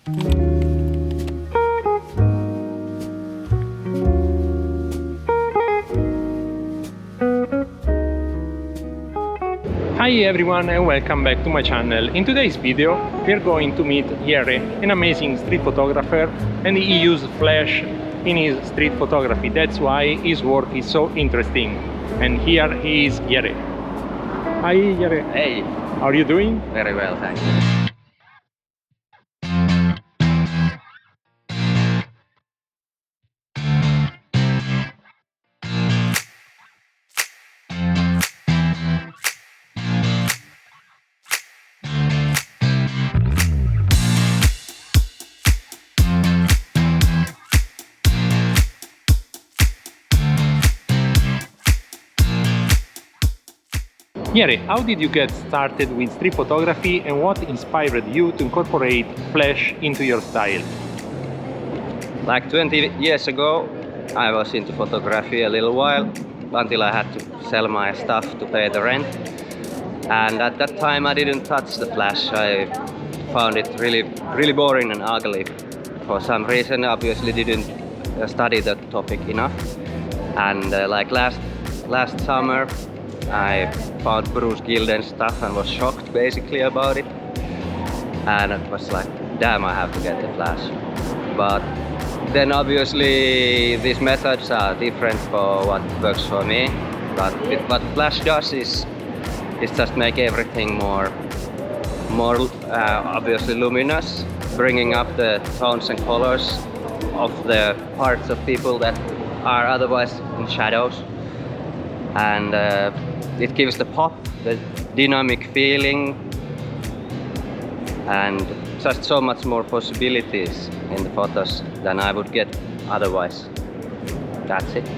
Hi everyone and welcome back to my channel. In today's video we are going to meet Jere, an amazing street photographer, and he uses flash in his street photography. That's why his work is so interesting. And here he is, Jere. Hi Jere. Hey. How are you doing? Very well, thanks. Jere, how did you get started with street photography and what inspired you to incorporate flash into your style? Like 20 years ago, I was into photography a little while until I had to sell my stuff to pay the rent. And at that time I didn't touch the flash. I found it really boring and ugly. For some reason, obviously didn't study the topic enough. And like last summer, I found Bruce Gilden's stuff and was shocked basically about it. And it was like, damn, I have to get the flash. But then obviously these methods are different for what works for me. But what flash does is just make everything more obviously luminous, bringing up the tones and colors of the parts of people that are otherwise in shadows. And it gives the pop, the dynamic feeling, and just so much more possibilities in the photos than I would get otherwise. That's it.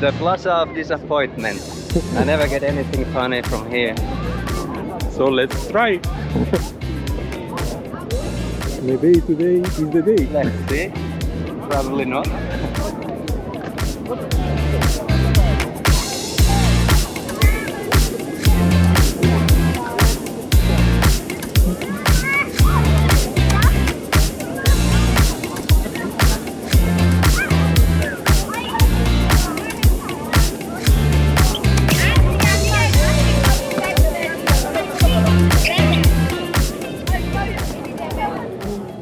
The plaza of disappointment. I never get anything funny from here. So let's try. Maybe today is the day. Let's see. Probably not.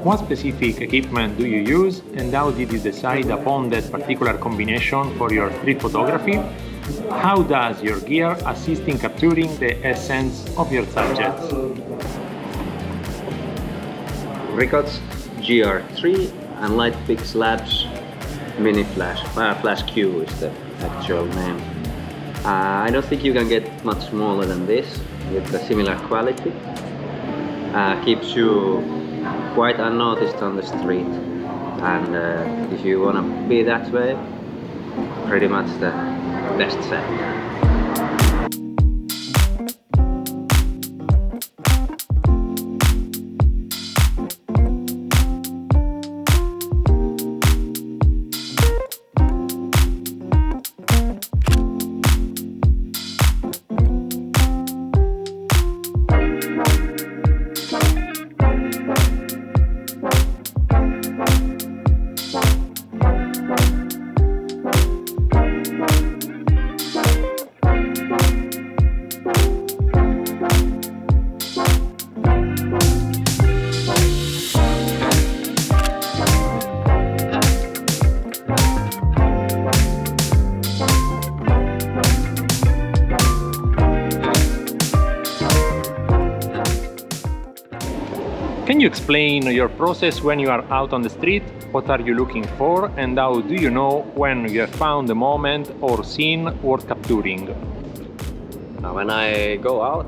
What specific equipment do you use and how did you decide upon that particular combination for your street photography? How does your gear assist in capturing the essence of your subjects? Ricott's GR3 and MephistoPhLash mini flash. Flash Q is the actual name. I don't think you can get much smaller than this with a similar quality. Keeps you quite unnoticed on the street, and if you want to be that way, pretty much the best set. Can you explain your process when you are out on the street? What are you looking for and how do you know when you have found a moment or scene worth capturing? When I go out,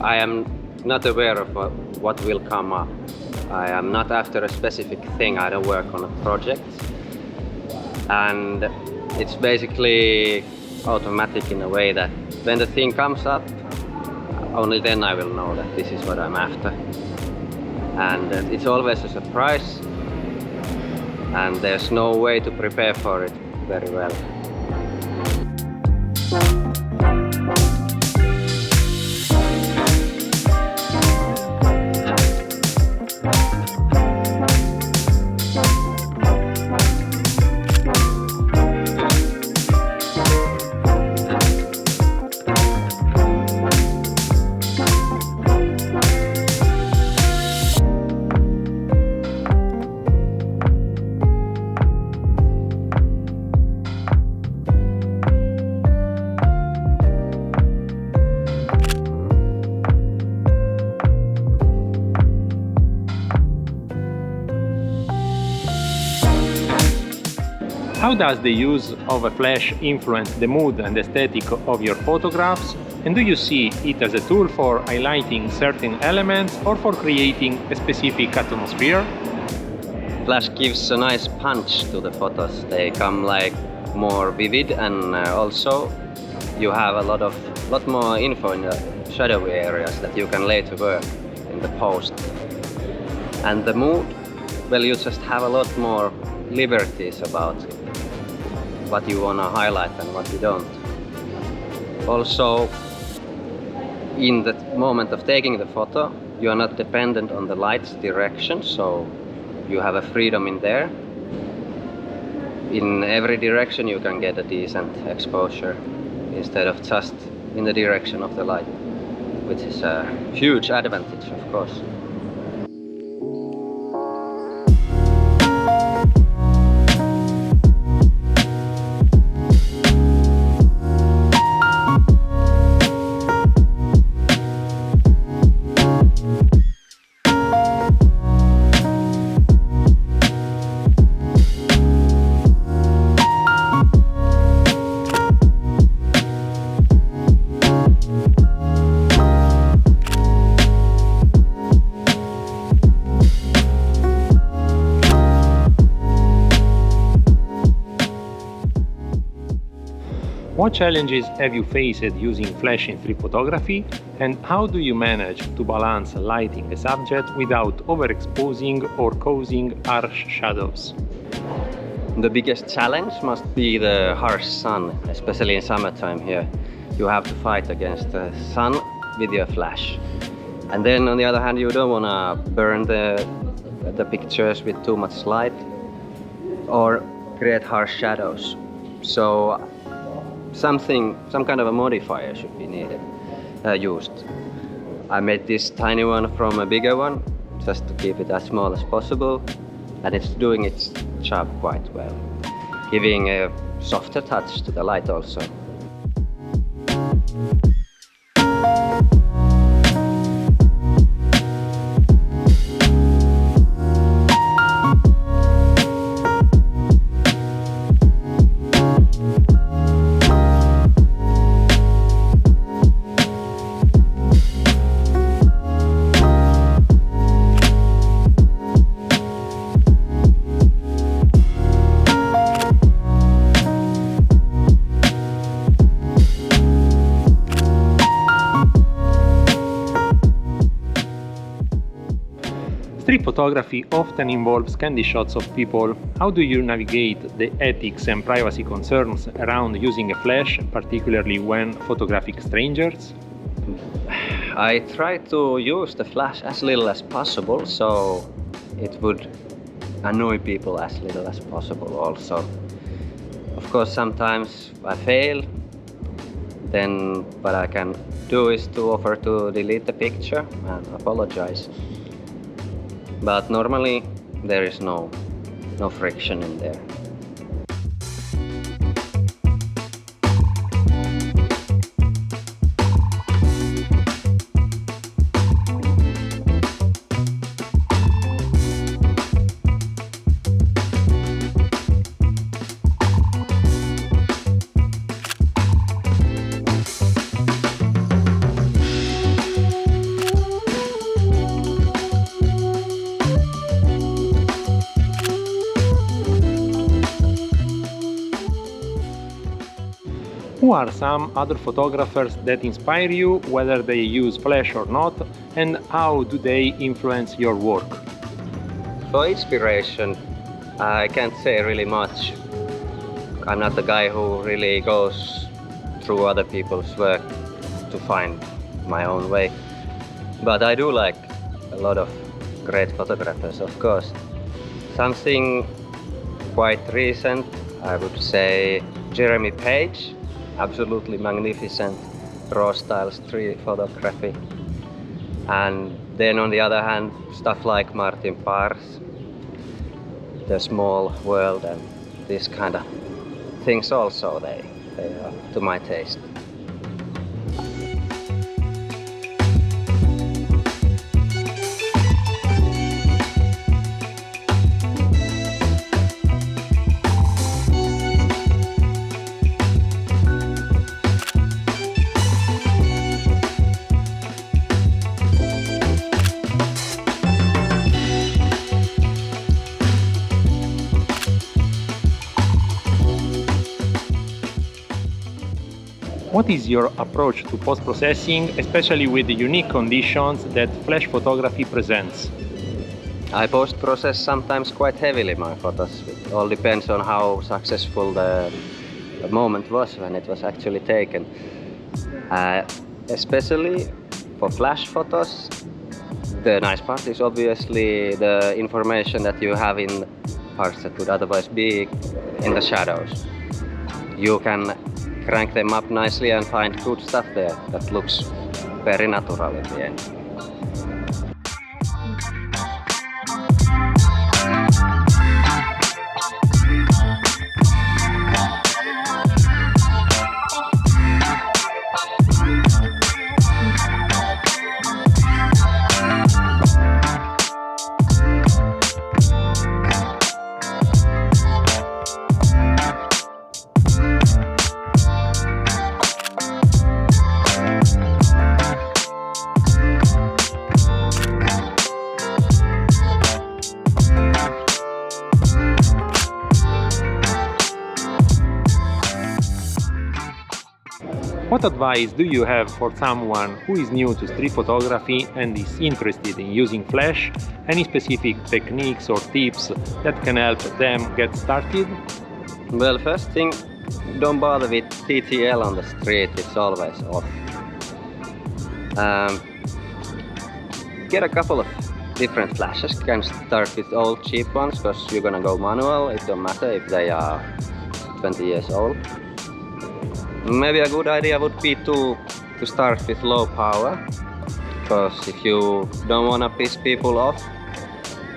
I am not aware of what will come up. I am not after a specific thing. I don't work on a project. And it's basically automatic in a way that when the thing comes up, only then I will know that this is what I'm after. And it's always a surprise, and there's no way to prepare for it very well. How does the use of a flash influence the mood and aesthetic of your photographs? And do you see it as a tool for highlighting certain elements or for creating a specific atmosphere? Flash gives a nice punch to the photos. They come like more vivid, and also you have a lot more info in the shadowy areas that you can later work in the post. And the mood, well, you just have a lot more liberties about what you want to highlight and what you don't. Also, in the moment of taking the photo, you are not dependent on the light's direction, so you have a freedom in there. In every direction you can get a decent exposure instead of just in the direction of the light, which is a huge advantage, of course. What challenges have you faced using flash in street photography, and how do you manage to balance lighting a subject without overexposing or causing harsh shadows? The biggest challenge must be the harsh sun, especially in summertime here. You have to fight against the sun with your flash. And then on the other hand, you don't want to burn the pictures with too much light or create harsh shadows. So some kind of a modifier should be used. I made this tiny one from a bigger one, just to keep it as small as possible, and it's doing its job quite well, giving a softer touch to the light also. Street photography often involves candid shots of people. How do you navigate the ethics and privacy concerns around using a flash, particularly when photographing strangers? I try to use the flash as little as possible, so it would annoy people as little as possible also. Of course, sometimes I fail, then what I can do is to offer to delete the picture and apologize. But normally there is no friction in there. Who are some other photographers that inspire you, whether they use flash or not, and how do they influence your work? For inspiration, I can't say really much. I'm not the guy who really goes through other people's work to find my own way. But I do like a lot of great photographers, of course. Something quite recent, I would say Jeremy Page, absolutely magnificent raw style street photography. And then on the other hand, stuff like Martin Parr's The Small World and this kind of things also, they are to my taste. What is your approach to post-processing, especially with the unique conditions that flash photography presents? I post-process sometimes quite heavily my photos. It all depends on how successful the moment was when it was actually taken. Especially for flash photos, the nice part is obviously the information that you have in parts that would otherwise be in the shadows. You can crank them up nicely and find good stuff there that looks very natural in the end. What advice do you have for someone who is new to street photography and is interested in using flash? Any specific techniques or tips that can help them get started? Well, first thing, don't bother with TTL on the street, it's always off. Get a couple of different flashes. You can start with old cheap ones because you're gonna go manual. It don't matter if they are 20 years old. Maybe a good idea would be to start with low power, because if you don't want to piss people off,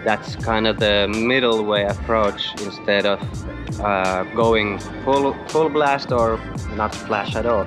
that's kind of the middle way approach instead of going full blast or not flash at all.